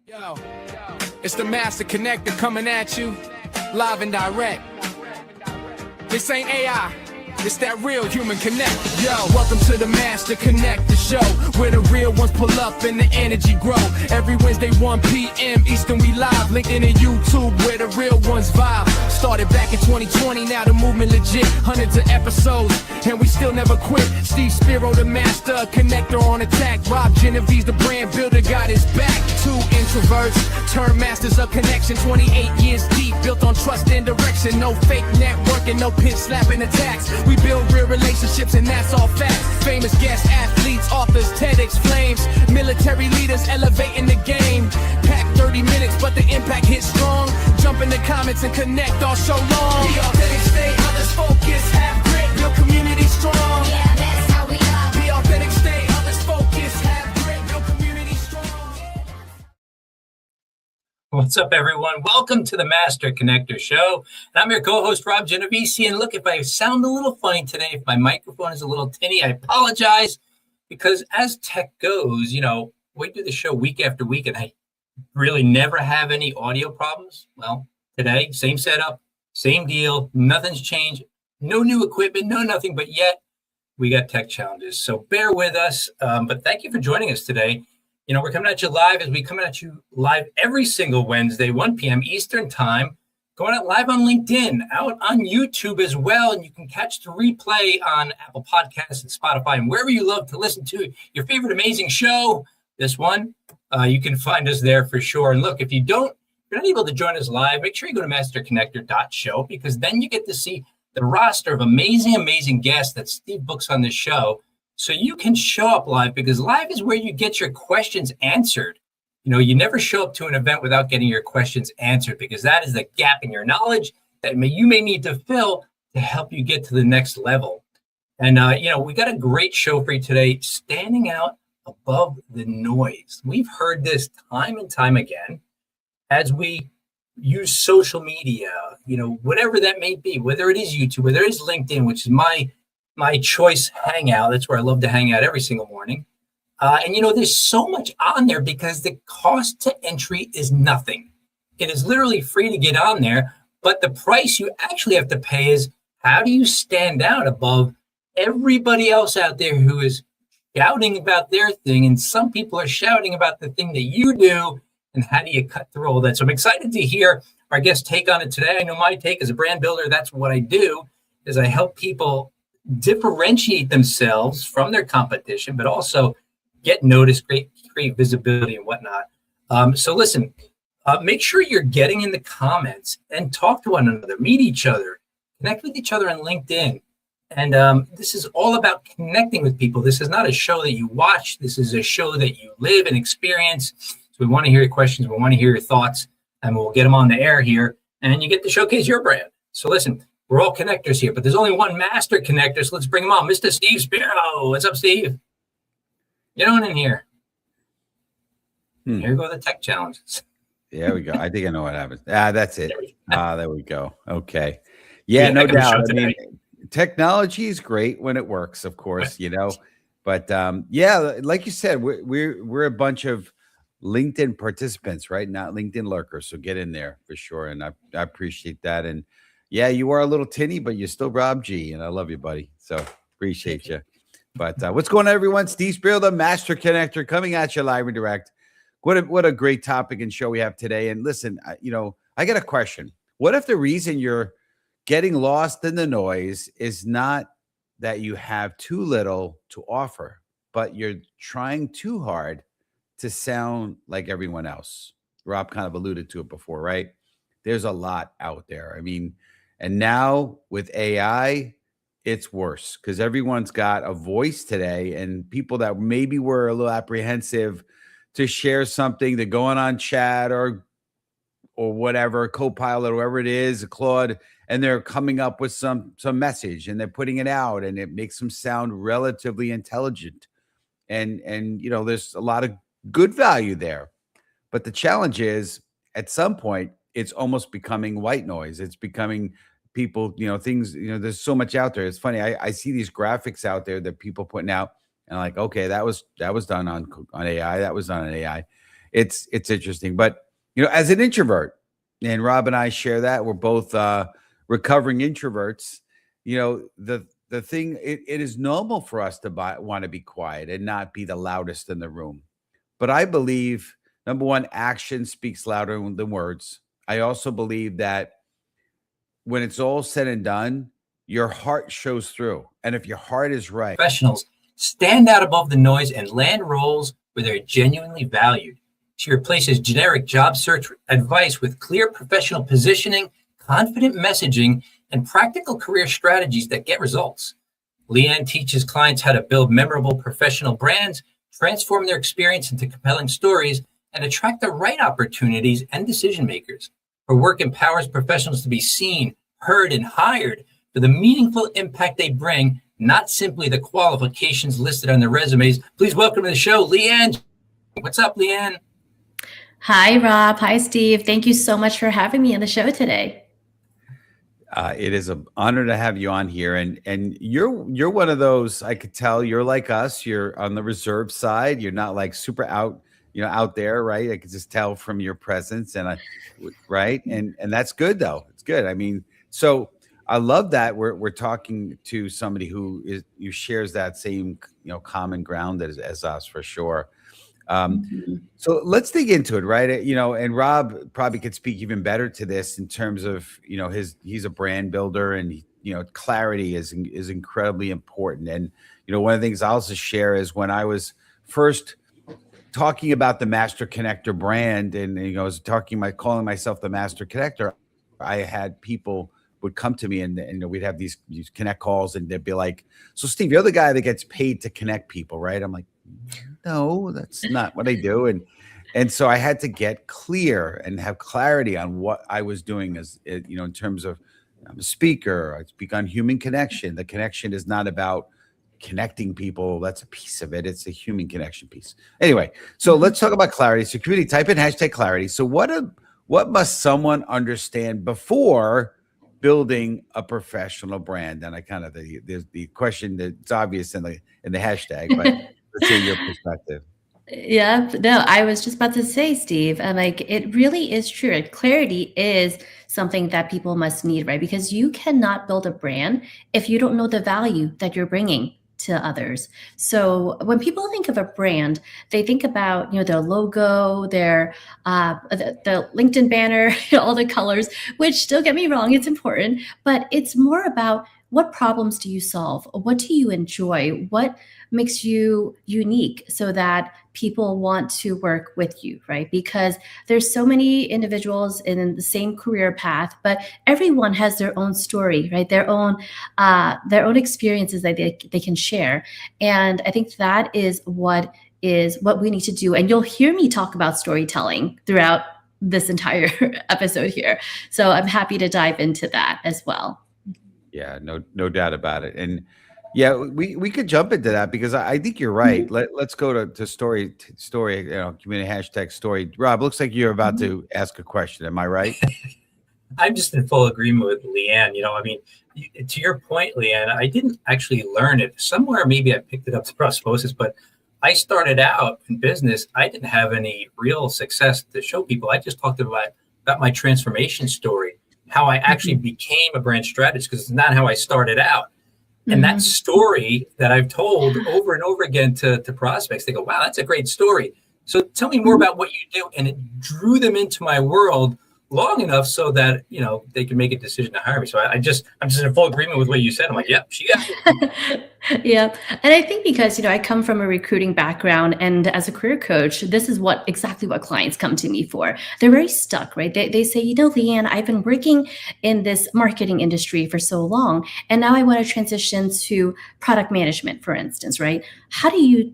Yo, it's the Master Connector coming at you, live and direct. This ain't AI, it's that real human connect. Yo, welcome to the Master Connector show, where the real ones pull up and the energy grow. Every Wednesday, 1 p.m. Eastern, we live. LinkedIn and YouTube, where the real ones vibe. Started back in 2020, now the movement legit. Hundreds of episodes, and we still never quit. Steve Spiro, the Master Connector on attack. Rob Genovese, the brand builder, got his back. Two introverts, turned masters of connection. 28 years deep, built on trust and direction. No fake networking, no pinch slapping attacks. We build real relationships, and that's all facts. Famous guests, athletes, authors, TEDx flames. Military leaders elevating the game. Pack 30 minutes, but the impact hits strong. Jump in the comments and connect all show long. Be authentic, stay others focused, have grit, build community strong. Yeah, that's how we are. Be authentic, stay others focused, have grit, build community strong. What's up, everyone? Welcome to the Master Connector Show. And I'm your co-host, Rob Genovese. And look, if I sound a little funny today, if my microphone is a little tinny, I apologize. Because as tech goes, we do the show week after week, and I really never have any audio problems. Well, today, same setup, same deal. Nothing's changed. No new equipment, no nothing. But yet, we got tech challenges. So bear with us. But thank you for joining us today. We're coming at you live as we come at you live every single Wednesday, 1 p.m. Eastern time, going out live on LinkedIn, out on YouTube as well. And you can catch the replay on Apple Podcasts and Spotify and wherever you love to listen to your favorite amazing show. This one, you can find us there for sure. And look, if you're not able to join us live, make sure you go to masterconnector.show, because then you get to see the roster of amazing guests that Steve books on this show. So you can show up live, because live is where you get your questions answered. You never show up to an event without getting your questions answered, because that is the gap in your knowledge that you may need to fill to help you get to the next level. And, we got a great show for you today, standing out above the noise. We've heard this time and time again as we use social media, whatever that may be, whether it is YouTube, whether it is LinkedIn, which is my choice hangout. That's where I love to hang out every single morning. And there's so much on there because the cost to entry is nothing. It is literally free to get on there, but the price you actually have to pay is, how do you stand out above everybody else out there who is shouting about their thing? And some people are shouting about the thing that you do, and how do you cut through all that? So I'm excited to hear our guest take on it today. I know my take as a brand builder, that's what I do, is I help people differentiate themselves from their competition, but also get noticed, create visibility and whatnot. So listen, make sure you're getting in the comments and talk to one another, meet each other, connect with each other on LinkedIn. And this is all about connecting with people. This is not a show that you watch. This is a show that you live and experience. So we want to hear your questions. We want to hear your thoughts, and we'll get them on the air here, and you get to showcase your brand. So listen, we're all connectors here, but there's only one master connector, so let's bring him on. Mr. Steve Spiro. What's up, Steve? Get on in here. Here go the tech challenges. There we go. I think I know what happens. That's it. There we go. Okay. Yeah, no doubt. I mean, technology is great when it works, of course, but like you said, we're a bunch of LinkedIn participants, right? Not LinkedIn lurkers. So get in there for sure. And I appreciate that. And yeah, you are a little tinny, but you're still Rob G, and I love you, buddy. So appreciate you. But what's going on, everyone? Steve Spiro, the Master Connector, coming at you live and direct. What a great topic and show we have today. And listen, I got a question. What if the reason you're getting lost in the noise is not that you have too little to offer, but you're trying too hard to sound like everyone else? Rob kind of alluded to it before, right? There's a lot out there. I mean, and now with AI, it's worse, because everyone's got a voice today, and people that maybe were a little apprehensive to share something, they're going on chat or whatever, Copilot, whoever it is, Claude, and they're coming up with some message, and they're putting it out, and it makes them sound relatively intelligent. And there's a lot of good value there. But the challenge is, at some point, it's almost becoming white noise. It's becoming people, things, there's so much out there. It's funny. I see these graphics out there that people putting out, and I'm like, okay, that was done on AI. That was done on AI. it's interesting. But as an introvert, and Rob and I share that, we're both recovering introverts. The thing, it is normal for us to want to be quiet and not be the loudest in the room. But I believe, number one, action speaks louder than words. I also believe that when it's all said and done, your heart shows through. And if your heart is right, professionals stand out above the noise and land roles where they're genuinely valued. She replaces generic job search advice with clear professional positioning, confident messaging, and practical career strategies that get results. Leanne teaches clients how to build memorable professional brands, transform their experience into compelling stories, and attract the right opportunities and decision makers. Her work empowers professionals to be seen, heard, and hired for the meaningful impact they bring, not simply the qualifications listed on their resumes. Please welcome to the show, Leanne. What's up, Leanne? Hi, Rob. Hi, Steve. Thank you so much for having me on the show today. It is an honor to have you on here, and you're one of those. I could tell you're like us. You're on the reserve side. You're not like super out there, right? I could just tell from your presence, right, and that's good though. It's good. I mean, so I love that we're talking to somebody who shares that same common ground as us for sure. So let's dig into it, right? And Rob probably could speak even better to this in terms of he's a brand builder, and clarity is incredibly important. And one of the things I'll just share is when I was first talking about the Master Connector brand, and I was calling myself the Master Connector, I had people would come to me and we'd have these connect calls, and they'd be like, "So Steve, you're the guy that gets paid to connect people, right?" I'm like, "No, that's not what I do." And so I had to get clear and have clarity on what I was doing as in terms of, I'm a speaker. I speak on human connection. The connection is not about connecting people. That's a piece of it. It's a human connection piece. Anyway, so let's talk about clarity. So community, type in #clarity. So what must someone understand before building a professional brand? And I kind of there's the question that's obvious in the hashtag, but let's hear your perspective. Yeah, no, I was just about to say, Steve, it really is true. And clarity is something that people must need, right? Because you cannot build a brand if you don't know the value that you're bringing to others. So when people think of a brand, they think about, their logo, their the LinkedIn banner, all the colors, which, don't get me wrong, it's important, but it's more about what problems do you solve? What do you enjoy? What makes you unique so that people want to work with you, right? Because there's so many individuals in the same career path, but everyone has their own story, right? Their own experiences that they can share. And I think that is what we need to do. And you'll hear me talk about storytelling throughout this entire episode here. So I'm happy to dive into that as well. Yeah, no doubt about it. And yeah, we could jump into that because I think you're right. Let's go to story, community #story. Rob, looks like you're about to ask a question. Am I right? I'm just in full agreement with Leanne. To your point, Leanne, I didn't actually learn it somewhere. Maybe I picked it up through osmosis, but I started out in business. I didn't have any real success to show people. I just talked about my transformation story, how I actually became a brand strategist, because it's not how I started out. And that story that I've told over and over again to prospects, they go, "Wow, that's a great story. So tell me more about what you do." And it drew them into my world long enough so that, they can make a decision to hire me. So I'm just in full agreement with what you said. I'm like, "Yep, she got it." Yeah. And I think because, I come from a recruiting background, and as a career coach, this is exactly what clients come to me for. They're very stuck, right? They say, Leanne, I've been working in this marketing industry for so long, and now I want to transition to product management, for instance, right? How do you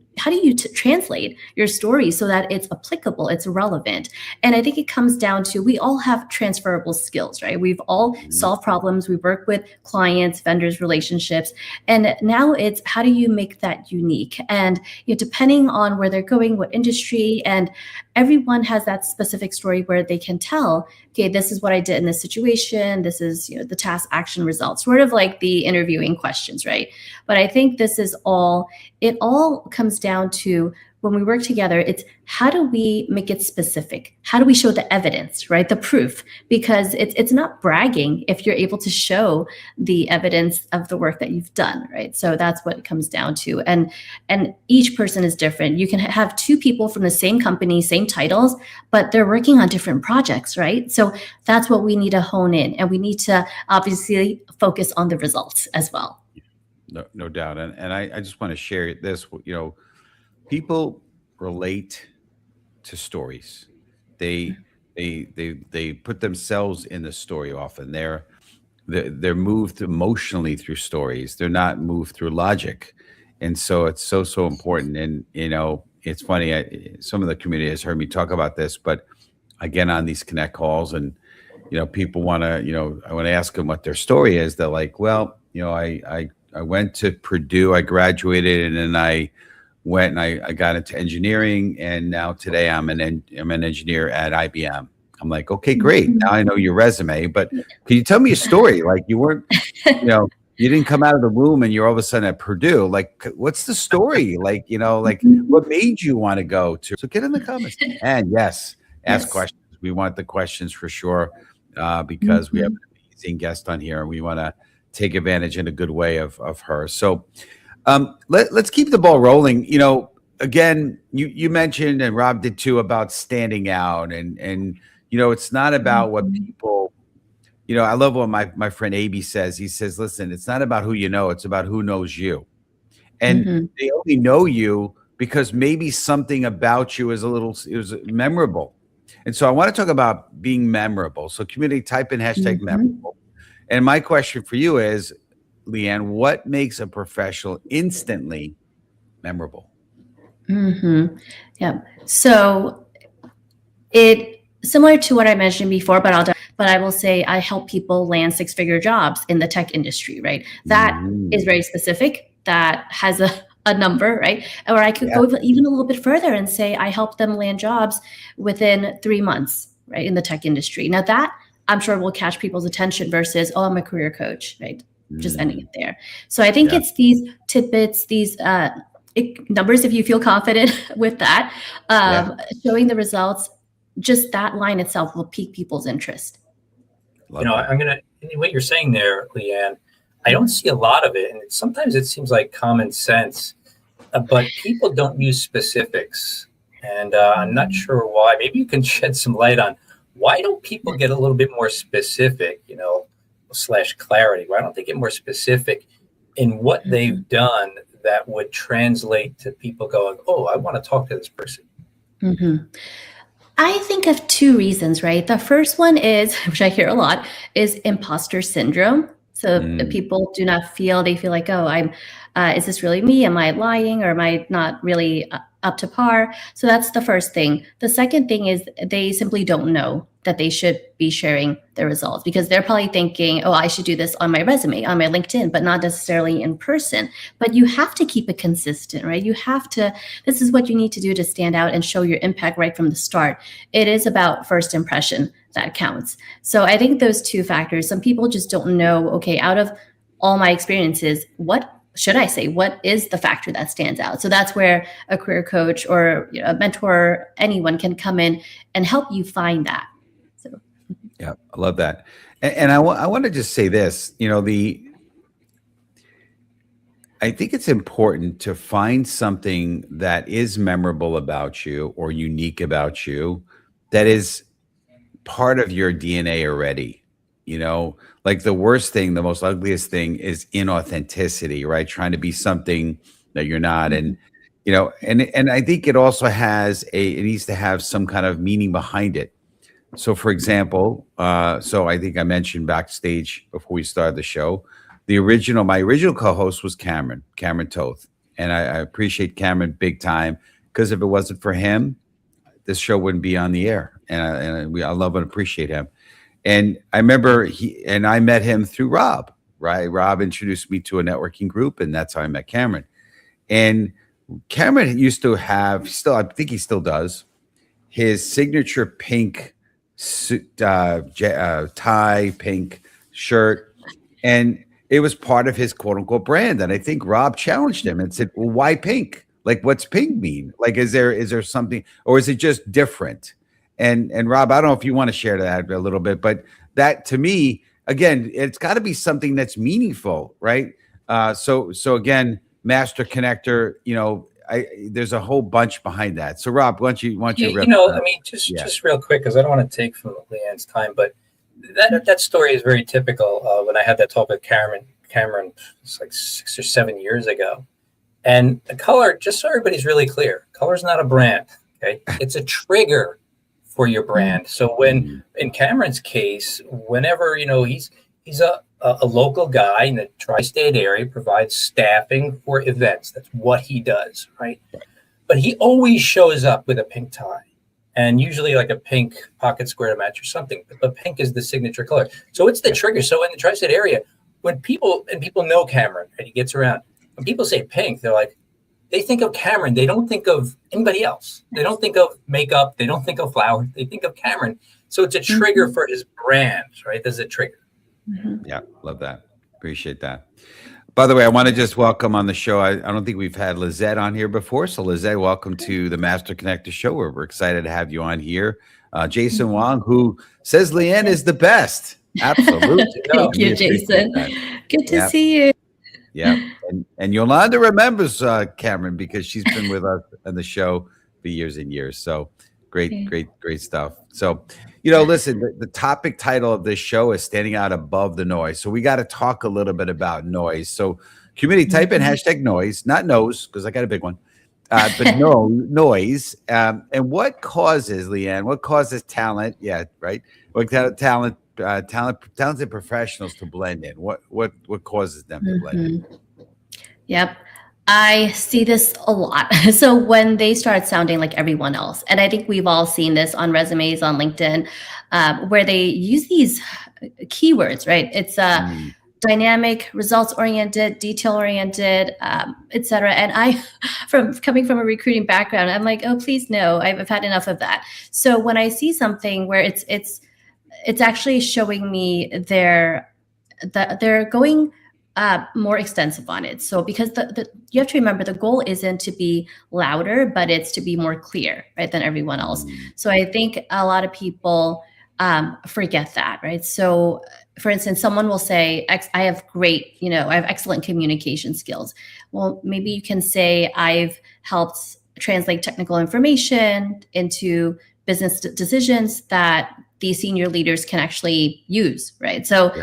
translate your story so that it's applicable, it's relevant? And I think it comes down to, we all have transferable skills, right? We've all solved problems. We work with clients, vendors, relationships. And now it's, how do you make that unique? And depending on where they're going, what industry, and everyone has that specific story where they can tell, okay, this is what I did in this situation. This is, the task, action, results, sort of like the interviewing questions, right? But I think it all comes down to when we work together, it's how do we make it specific? How do we show the evidence, right? The proof, because it's not bragging if you're able to show the evidence of the work that you've done, right? So that's what it comes down to. And each person is different. You can have two people from the same company, same titles, but they're working on different projects, right? So that's what we need to hone in, and we need to obviously focus on the results as well. No doubt. And I just want to share this, people relate to stories. They put themselves in the story often. They're moved emotionally through stories. They're not moved through logic. And so it's so important. And, it's funny, some of the community has heard me talk about this, but again, on these Connect calls, and, people want to, I want to ask them what their story is. They're like, well, I went to Purdue, I graduated, and then I went and I got into engineering, and now today I'm an engineer at IBM. I'm like, okay, great. Now I know your resume, but can you tell me a story? Like you weren't, you didn't come out of the womb and you're all of a sudden at Purdue. Like, what's the story? Like, what made you want to go to? So get in the comments. And yes, ask questions. We want the questions for sure, because we have an amazing guest on here, and we want to take advantage in a good way of her. So let's keep the ball rolling. Again, you mentioned, and Rob did too, about standing out, and it's not about what people, I love what my friend AB says. He says, listen, it's not about who you know, it's about who knows you. And they only know you because maybe something about you is it was memorable. And so I want to talk about being memorable. So community, type in hashtag memorable. And my question for you is, Leanne, what makes a professional instantly memorable? Yeah. So it similar to what I mentioned before, but I will say I help people land six-figure jobs in the tech industry, right? That is very specific. That has a number, right? Or I could go even a little bit further and say I help them land jobs within 3 months, right, in the tech industry. Now that I'm sure will catch people's attention versus, oh, I'm a career coach, right? Just ending it there. So I think it's these tidbits, these numbers, if you feel confident with that, showing the results, just that line itself will pique people's interest. What you're saying there, Leanne, I don't see a lot of it. And sometimes it seems like common sense, but people don't use specifics. And I'm not sure why. Maybe you can shed some light on why don't people get a little bit more specific, / clarity? Why don't they get more specific in what they've done that would translate to people going, oh, I want to talk to this person? I think of two reasons, right? The first one is, which I hear a lot, is imposter syndrome. So people do not feel, they feel like, oh, is this really me? Am I lying, or am I not really up to par? So that's the first thing. The second thing is they simply don't know that they should be sharing their results, because they're probably thinking, oh, I should do this on my resume, on my LinkedIn, but not necessarily in person. But you have to keep it consistent, right? You have to, this is what you need to do to stand out and show your impact right from the start. It is about first impression that counts. So I think those two factors, some people just don't know, okay, out of all my experiences, what should I say? What is the factor that stands out? So that's where a career coach or a mentor, anyone can come in and help you find that. So, yeah, I love that. And I want to just say this, I think it's important to find something that is memorable about you or unique about you that is part of your DNA already. Like the worst thing, the most ugliest thing is inauthenticity, right? Trying to be something that you're not. And, and I think it also it needs to have some kind of meaning behind it. So for example, so I think I mentioned backstage before we started the show, my original co-host was Cameron Toth. And I appreciate Cameron big time, because if it wasn't for him, this show wouldn't be on the air. And I love and appreciate him. And I remember I met him through Rob, right? Rob introduced me to a networking group, and that's how I met Cameron. And Cameron used to have, I think he still does, his signature pink suit, tie, pink shirt. And it was part of his quote unquote brand. And I think Rob challenged him and said, well, why pink? Like, what's pink mean? Like, is there something, or is it just different? And Rob, I don't know if you want to share that a little bit, but that to me, again, it's got to be something that's meaningful, right? So again, Master Connector, there's a whole bunch behind that. So Rob, why don't you just real quick, because I don't want to take from Leanne's time, but that story is very typical. When I had that talk with Cameron, it's like 6 or 7 years ago. And the color, just so everybody's really clear, color is not a brand. Okay, it's a trigger for your brand. So when, in Cameron's case, whenever he's a local guy in the tri-state area, provides staffing for events. That's what he does, right? But he always shows up with a pink tie, and usually like a pink pocket square to match or something. But pink is the signature color, so it's the trigger. So in the tri-state area, when people know Cameron, and he gets around, when people say pink, they're like, they think of Cameron. They don't think of anybody else. They don't think of makeup. They don't think of flowers. They think of Cameron. So it's a trigger for his brand, right? There's a trigger. Yeah, love that. Appreciate that. By the way, I want to just welcome on the show. I don't think we've had Lizette on here before. So Lizette, welcome to the Master Connector show. We're excited to have you on here. Jason Wong, who says Leanne is the best. Absolutely. Thank you, Jason. Good to see you. Yeah. And Yolanda remembers Cameron because she's been with us on the show for years and years. So great stuff. So, listen, the topic title of this show is Standing Out Above the Noise. So we got to talk a little bit about noise. So community, type in hashtag noise, not nose, because I got a big one, but noise. And what causes, Leanne, what causes talent? Yeah, right. What talented professionals to blend in? What causes them to blend in? Yep. I see this a lot. So when they start sounding like everyone else, and I think we've all seen this on resumes on LinkedIn, where they use these keywords, right? It's dynamic, results-oriented, detail-oriented, et cetera. And coming from a recruiting background, I'm like, oh, please no, I've had enough of that. So when I see something where it's actually showing me they're going more extensive on it. So because you have to remember, the goal isn't to be louder, but it's to be more clear, right, than everyone else. So I think a lot of people forget that, right? So for instance, someone will say, I have excellent communication skills. Well, maybe you can say, I've helped translate technical information into business decisions that these senior leaders can actually use, right? So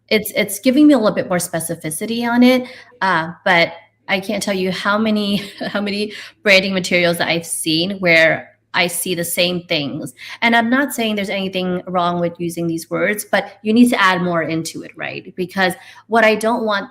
it's giving me a little bit more specificity on it, but I can't tell you how many branding materials that I've seen where I see the same things. And I'm not saying there's anything wrong with using these words, but you need to add more into it, right? Because what I don't want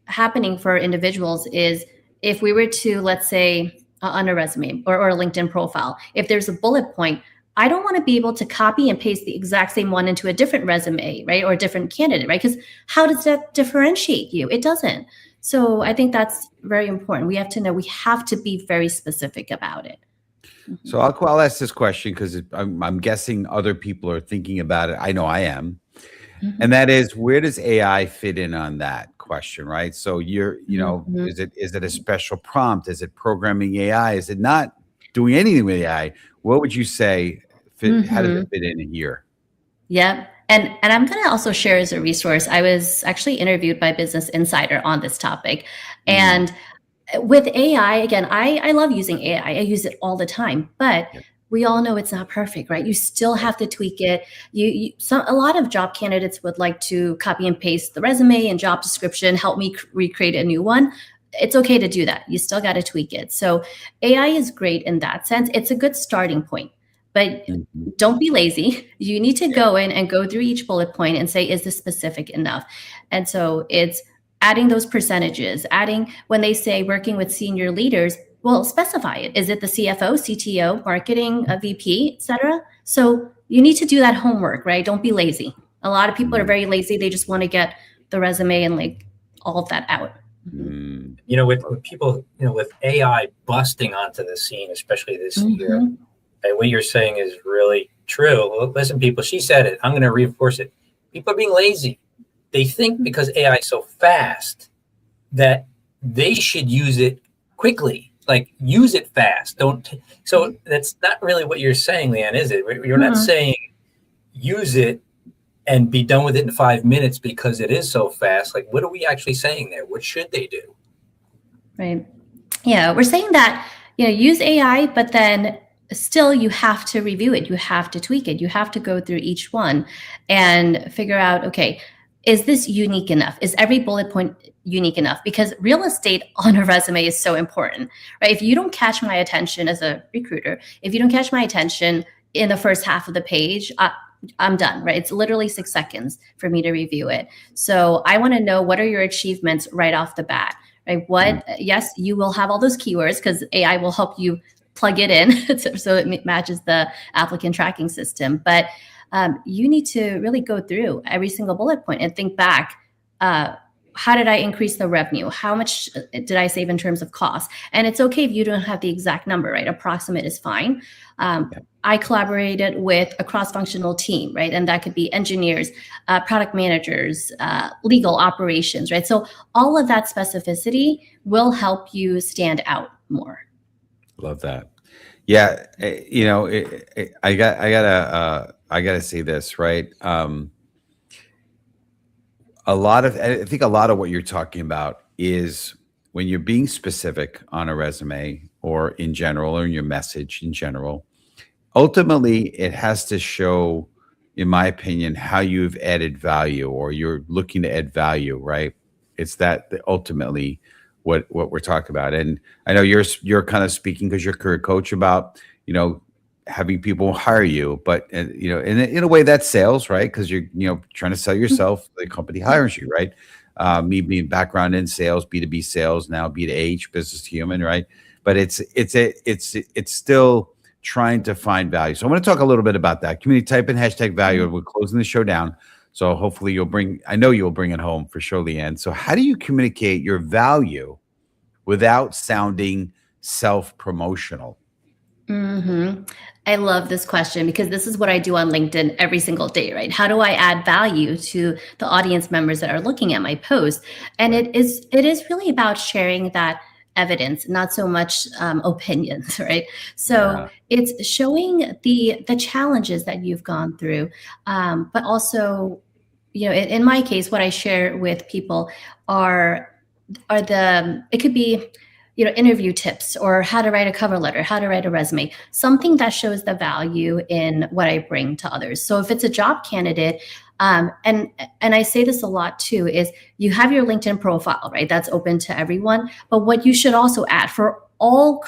happening for individuals is, if we were to, let's say, on a resume or a LinkedIn profile, if there's a bullet point, I don't want to be able to copy and paste the exact same one into a different resume, right? Or a different candidate, right? Because how does that differentiate you? It doesn't. So I think that's very important. We have to know, we have to be very specific about it. So I'll ask this question because I'm guessing other people are thinking about it. I know I am. And that is, where does AI fit in on that question, right? So is it a special prompt? Is it programming AI? Is it not doing anything with AI? What would you say? How does it fit in here? Yeah. And I'm going to also share as a resource. I was actually interviewed by Business Insider on this topic. And with AI, again, I love using AI. I use it all the time, but we all know it's not perfect, right? You still have to tweak it. A lot of job candidates would like to copy and paste the resume and job description, help me recreate a new one. It's okay to do that. You still got to tweak it. So AI is great in that sense. It's a good starting point, but don't be lazy. You need to go in and go through each bullet point and say, is this specific enough? And so it's adding those percentages, when they say working with senior leaders, well, specify it. Is it the CFO, CTO, marketing, a VP, et cetera? So you need to do that homework, right? Don't be lazy. A lot of people are very lazy. They just want to get the resume and like all of that out. With people, with AI busting onto the scene, especially this year, and what you're saying is really true. Well, listen, people, she said it. I'm going to reinforce it. People are being lazy. They think because AI is so fast that they should use it quickly. like use it fast. So that's not really what you're saying, Leanne, is it? You're not saying use it and be done with it in 5 minutes because it is so fast. Like, what are we actually saying there? What should they do? Right. Yeah, we're saying that, use AI, but then still you have to review it. You have to tweak it. You have to go through each one and figure out, okay, is this unique enough? Is every bullet point unique enough? Because real estate on a resume is so important, right? If you don't catch my attention as a recruiter, if you don't catch my attention in the first half of the page, I'm done, right? It's literally 6 seconds for me to review it. So I want to know, what are your achievements right off the bat, right? Yes, you will have all those keywords because AI will help you plug it in so it matches the applicant tracking system. But you need to really go through every single bullet point and think back, how did I increase the revenue? How much did I save in terms of cost? And it's okay if you don't have the exact number, right? Approximate is fine. I collaborated with a cross-functional team, right? And that could be engineers, product managers, legal operations, right? So all of that specificity will help you stand out more. Love that. Yeah, I gotta say this, right? I think a lot of what you're talking about is when you're being specific on a resume or in general, or in your message in general, ultimately it has to show, in my opinion, how you've added value, or you're looking to add value, right? It's that ultimately what we're talking about. And I know you're kind of speaking because you're a career coach about, having people hire you, but in a way that's sales, right? Because you're trying to sell yourself. The company hires you, right? Me being background in sales, B2B sales, now B2H, business to human, right? But it's still trying to find value. So I want to talk a little bit about that. Community, type in #value. We're closing the show down. So hopefully you'll bring it home for sure, Leanne. So how do you communicate your value without sounding self-promotional? I love this question because this is what I do on LinkedIn every single day, right? How do I add value to the audience members that are looking at my post? And it is really about sharing that evidence, not so much opinions, right? So it's showing the challenges that you've gone through, but also, in my case, what I share with people it could be, interview tips, or how to write a cover letter, how to write a resume, something that shows the value in what I bring to others. So if it's a job candidate, and I say this a lot too, is you have your LinkedIn profile, right? That's open to everyone. But what you should also add for all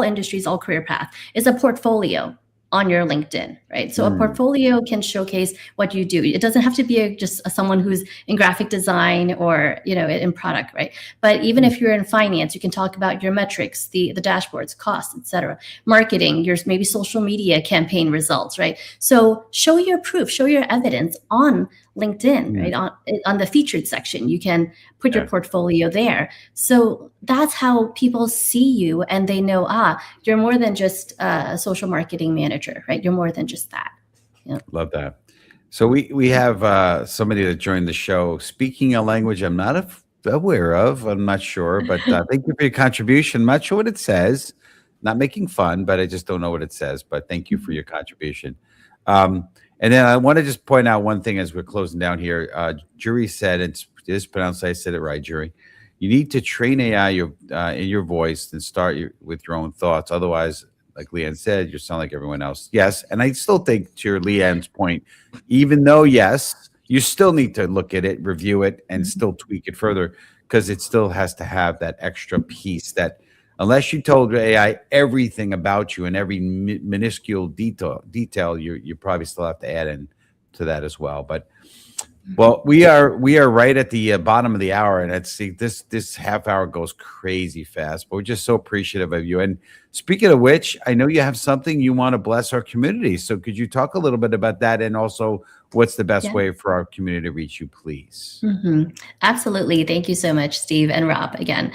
industries, all career paths, is a portfolio on your LinkedIn, right? So a portfolio can showcase what you do. It doesn't have to be just someone who's in graphic design or, in product, right? But even if you're in finance, you can talk about your metrics, the dashboards, costs, etc. Marketing, your maybe social media campaign results, right? So show your proof, show your evidence on LinkedIn, right? On the featured section, you can put your portfolio there. So that's how people see you, and they know, you're more than just a social marketing manager, right? You're more than just that. Love that. So we have somebody that joined the show speaking a language I'm not aware of. I'm not sure, but thank you for your contribution. I'm not sure what it says. Not making fun, but I just don't know what it says. But thank you for your contribution. And then I want to just point out one thing as we're closing down here. Jury said, it is pronounced, I said it right, Jury. You need to train AI in your voice and start with your own thoughts. Otherwise, like Leanne said, you sound like everyone else. Yes, and I still think, to Leanne's point, even though, yes, you still need to look at it, review it, and still tweak it further, because it still has to have that extra piece that, unless you told AI everything about you and every minuscule detail, you probably still have to add in to that as well. But well, we are right at the bottom of the hour, and this half hour goes crazy fast. But we're just so appreciative of you. And speaking of which, I know you have something you want to bless our community. So could you talk a little bit about that, and also what's the best Yeah. way for our community to reach you, please? Absolutely. Thank you so much, Steve and Rob, again.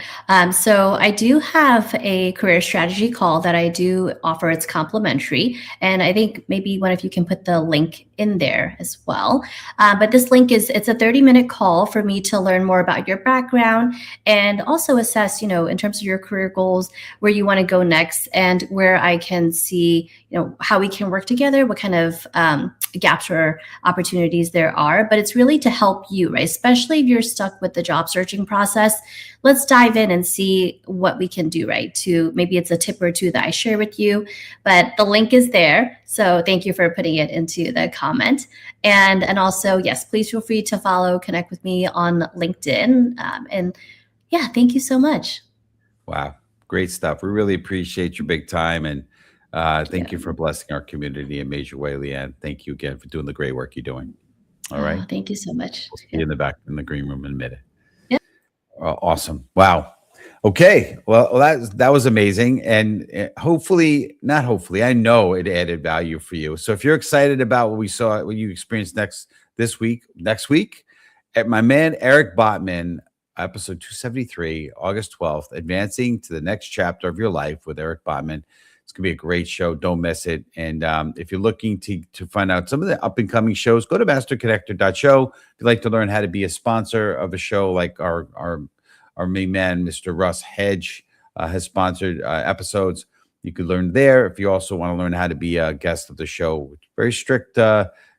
So I do have a career strategy call that I do offer. It's complimentary. And I think maybe one of you can put the link in there as well. But this link it's a 30-minute call for me to learn more about your background and also assess, in terms of your career goals, where you want to go next and where I can see, how we can work together, what kind of gaps or opportunities there are. But it's really to help you, right? Especially if you're stuck with the job searching process. Let's dive in and see what we can do, right? Maybe it's a tip or two that I share with you, but the link is there. So thank you for putting it into the comment. And also, yes, please feel free to follow, connect with me on LinkedIn. And yeah, thank you so much. Wow. Great stuff. We really appreciate your big time. And thank you for blessing our community in a major way, Leanne. Thank you again for doing the great work you're doing. All right. Thank you so much. We'll see you in the back in the green room in a minute. Yeah. Awesome. Wow. Okay. Well, that was amazing. And hopefully, not hopefully, I know it added value for you. So if you're excited about what you experienced next week, at my man, Eric Botman, episode 273, August 12th, advancing to the next chapter of your life with Eric Botman. It's going to be a great show. Don't miss it. And if you're looking to find out some of the up and coming shows, go to masterconnector.show. If you'd like to learn how to be a sponsor of a show like our main man, Mr. Russ Hedge, has sponsored episodes, you could learn there. If you also want to learn how to be a guest of the show, very strict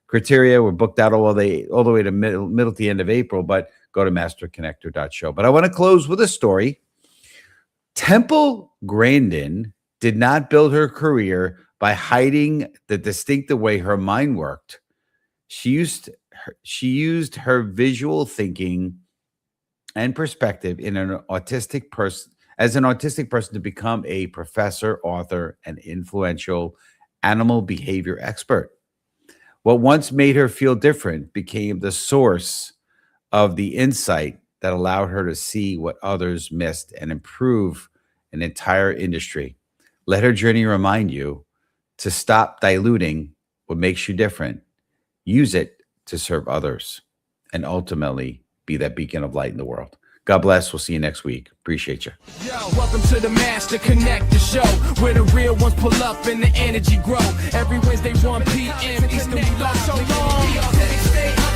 criteria. We're booked out all the way to middle to the end of April, but go to masterconnector.show. But I want to close with a story. Temple Grandin did not build her career by hiding the distinctive way her mind worked. She used her visual thinking and perspective as an autistic person to become a professor, author, and influential animal behavior expert. What once made her feel different became the source of the insight that allowed her to see what others missed and improve an entire industry. Let her journey remind you to stop diluting what makes you different. Use it to serve others and ultimately be that beacon of light in the world. God bless. We'll see you next week. Appreciate you. Yo, welcome to the Master Connector Show, where the real ones pull up and the energy grow. Every Wednesday, 1 p.m. Eastern, we love so long.